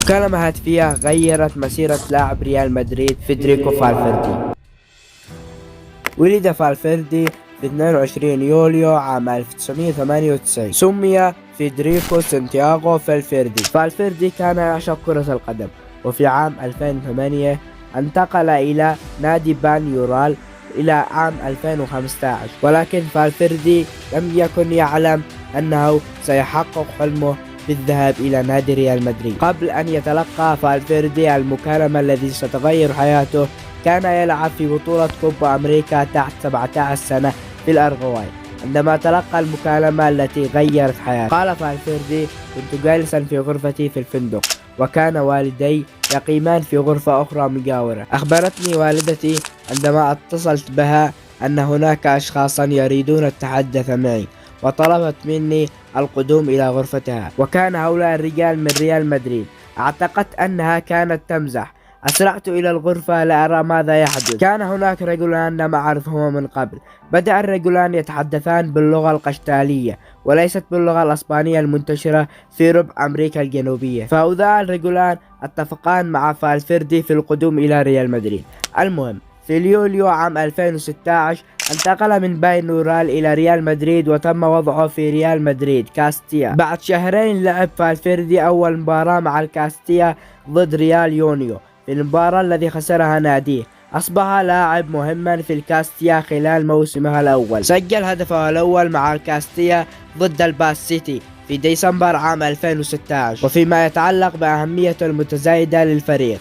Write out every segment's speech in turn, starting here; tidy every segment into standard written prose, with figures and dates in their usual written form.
مكالمة هاتفية غيرت مسيرة لاعب ريال مدريد فيدريكو فالفيردي. ولد فالفيردي في 22 يوليو عام 1998. سمي فيدريكو سانتياغو فالفيردي. فالفيردي كان يعشق كرة القدم، وفي عام 2008 انتقل إلى نادي بان يورال إلى عام 2015، ولكن فالفيردي لم يكن يعلم أنه سيحقق حلمه بالذهاب إلى نادي ريال مدريد. قبل أن يتلقى فالفيردي المكالمة التي ستغير حياته، كان يلعب في بطولة كوبا أمريكا تحت 17 سنة في الأرجواي. عندما تلقى المكالمة التي غيرت حياته، قال فالفيردي: كنت جالسا في غرفتي في الفندق، وكان والدي يقيمان في غرفة أخرى مجاورة. أخبرتني والدتي عندما اتصلت بها أن هناك أشخاصا يريدون التحدث معي، وطلبت مني القدوم إلى غرفتها، وكان هؤلاء الرجال من ريال مدريد. اعتقدت أنها كانت تمزح. أسرعت إلى الغرفة لأرى ماذا يحدث. كان هناك رجلان لم أعرفهما من قبل. بدأ الرجلان يتحدثان باللغة القشتالية، وليست باللغة الإسبانية المنتشرة في ربع أمريكا الجنوبية. فهؤلاء الرجلان اتفقان مع فالفيردي في القدوم إلى ريال مدريد. المهم، في اليوليو عام 2016 انتقل من باين يورال إلى ريال مدريد، وتم وضعه في ريال مدريد كاستيا. بعد شهرين لعب فالفيردي أول مباراة مع الكاستيا ضد ريال يونيو في المباراة التي خسرها ناديه. أصبح لاعب مهما في الكاستيا خلال موسمه الأول. سجل هدفه الأول مع الكاستيا ضد الباس سيتي في ديسمبر عام 2016. وفيما يتعلق بأهميته المتزايدة للفريق،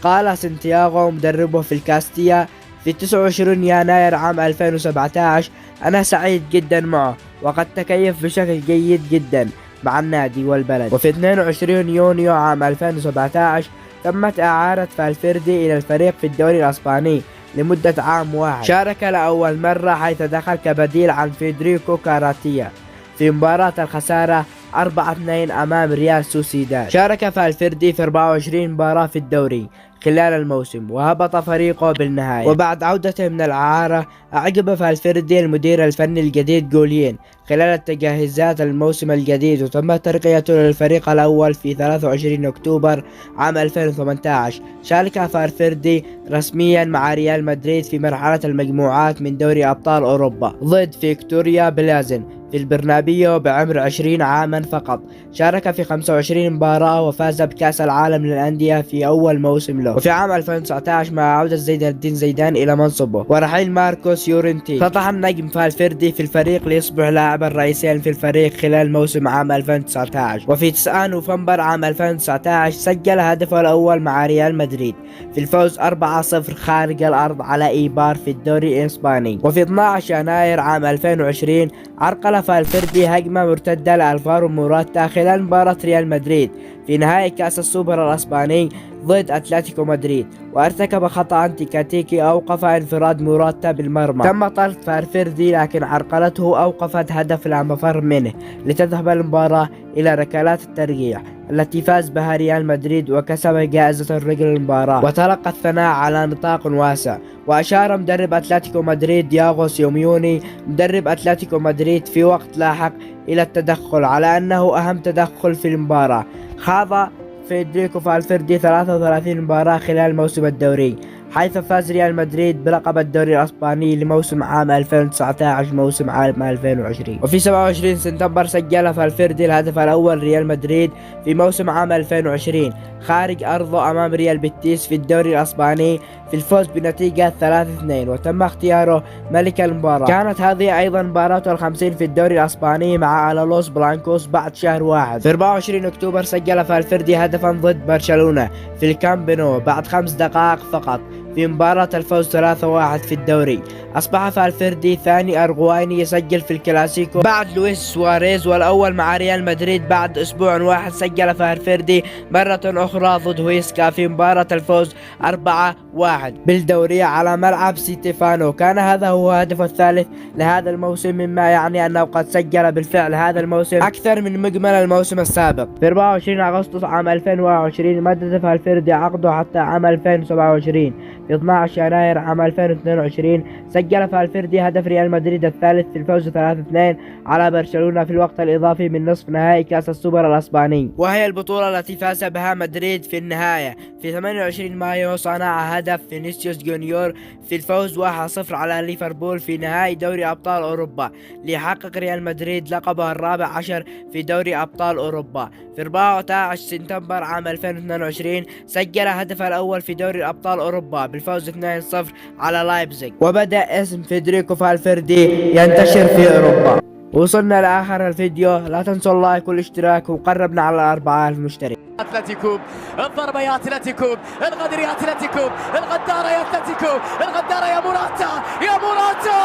قال سانتياغو مدربه في الكاستيا في 29 يناير عام 2017: أنا سعيد جدا معه، وقد تكيف بشكل جيد جدا مع النادي والبلد. وفي 22 يونيو عام 2017 تمت إعارة فالفيردي إلى الفريق في الدوري الإسباني لمدة عام واحد. شارك لأول مرة حيث دخل كبديل عن فيدريكو كاراتيا في مباراة الخسارة 4-2 أمام ريال سوسيداد. شارك فالفيردي في 24 مباراة في الدوري خلال الموسم، وهبط فريقه بالنهاية. وبعد عودته من الإعارة، أعجب فالفيردي المدير الفني الجديد جوليين خلال التجهيزات الموسم الجديد، وتم ترقيته للفريق الأول في 23 أكتوبر عام 2018. شارك فالفيردي رسميا مع ريال مدريد في مرحلة المجموعات من دوري أبطال أوروبا ضد فيكتوريا بلازن في البرنابيو بعمر 20 عاما فقط. شارك في 25 مباراة، وفاز بكأس العالم للأندية في أول موسم له. وفي عام 2019 مع عودة زين الدين زيدان إلى منصبه ورحيل ماركوس يورنتي، سطح النجم فالفيردي في الفريق ليصبح لاعبا رئيسيا في الفريق خلال موسم عام 2019. وفي 9 نوفمبر عام 2019 سجل هدفه الأول مع ريال مدريد في الفوز 4-0 خارج الأرض على إيبار في الدوري الإسباني. وفي 12 يناير عام 2020 عرقل فالفيردي هجمة مرتدة لألفارو موراتا خلال مباراة ريال مدريد في نهائي كأس السوبر الإسباني ضد أتلتيكو مدريد، وارتكب خطأ تكتيكي أوقف انفراد موراتا بالمرمى. تم طرد فالفيردي، لكن عرقلته أوقفت هدف لا مفر منه لتذهب المباراة إلى ركلات الترجيح التي فاز بها ريال مدريد وكسب جائزة الرجل المباراة، وتلقى الثناء على نطاق واسع. وأشار مدرب أتلتيكو مدريد دياغو سيميوني مدرب أتلتيكو مدريد في وقت لاحق إلى التدخل على أنه أهم تدخل في المباراة. خاض فيدريكو فالفيردي 33 مباراة خلال موسم الدوري، حيث فاز ريال مدريد بلقب الدوري الإسباني لموسم عام 2019 موسم عام 2020. وفي 27 سبتمبر سجل فالفيردي الهدف الأول ريال مدريد في موسم عام 2020 خارج أرضه أمام ريال بيتيس في الدوري الإسباني في الفوز بنتيجة 3-2، وتم اختياره ملك المباراة. كانت هذه أيضا مباراته ال50 في الدوري الإسباني مع لوس بلانكوس بعد شهر واحد. في 24 أكتوبر سجل فالفيردي هدفا ضد برشلونة في الكامب نو بعد 5 دقائق فقط في مباراة الفوز 3-1 في الدوري. أصبح فالفيردي ثاني أرجوايني يسجل في الكلاسيكو بعد لويس سواريز، والأول مع ريال مدريد بعد أسبوع واحد. سجل فالفيردي مرة أخرى ضد هويسكا في مباراة الفوز 4-1 بالدوري على ملعب ستيفانو. كان هذا هو هدفه الثالث لهذا الموسم، مما يعني أنه قد سجل بالفعل هذا الموسم أكثر من مجمل الموسم السابق. في 24 أغسطس عام 2021 مدد فالفيردي عقده حتى عام 2027. في 12 يناير عام 2022 سجل فالفيردي هدف ريال مدريد الثالث في الفوز 3-2 على برشلونة في الوقت الإضافي من نصف نهائي كأس السوبر الأسباني، وهي البطولة التي فاز بها مدريد في النهاية. في 28 مايو صنع هدف فينيسيوس جونيور في الفوز 1-0 على ليفربول في نهائي دوري أبطال أوروبا، ليحقق ريال مدريد لقبه الرابع عشر في دوري أبطال أوروبا. في 14 سبتمبر عام 2022 سجل هدفه الأول في دوري أبطال أوروبا بالفوز 2-0 على لايبزيغ، وبدأ اسم فيدريكو فالفيردي ينتشر في أوروبا. وصلنا لآخر الفيديو، لا تنسوا اللايك والاشتراك وقربنا على 4000 مشترك. اتلتيكو، الضربة يا اتلتيكو، الغدر يا اتلتيكو، الغدارة يا اتلتيكو، الغدارة يا موراتا، يا موراتا،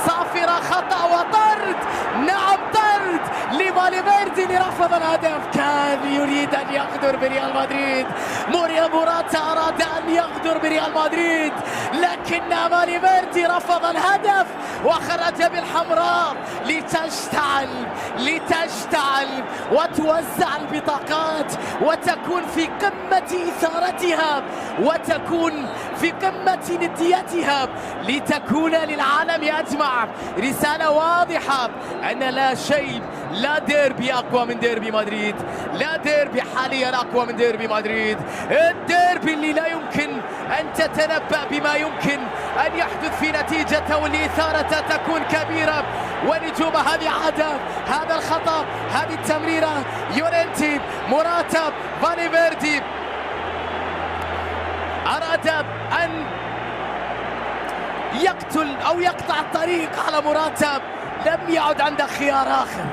صافرة خطأ وطرد، نعم طرد لفالفيردي لرفض الهدف. كان يريد أن يغدر بريال مدريد، موريال موراتا أراد أن يغدر بريال مدريد، لكن فالفيردي رفض الهدف وخرج بالحمراء لتشتعل وتوزع البطاقات وتكون في قمة إثارتها وتكون في قمة نديتها، لتكون للعالم أجمع رسالة واضحة أن لا شيء، لا ديربي أقوى من ديربي مدريد، لا ديربي حاليا أقوى من ديربي مدريد، الديربي اللي لا يمكن أن تتنبأ بما يمكن أن يحدث في نتيجته، واللي إثارته تكون كبيرة ونجومه. هذه عادة، هذا الخطأ، هذه التمريرة، يورنتي، موراتا، فالفيردي أراد أن يقتل أو يقطع الطريق على موراتا، لم يعد عنده خيار آخر.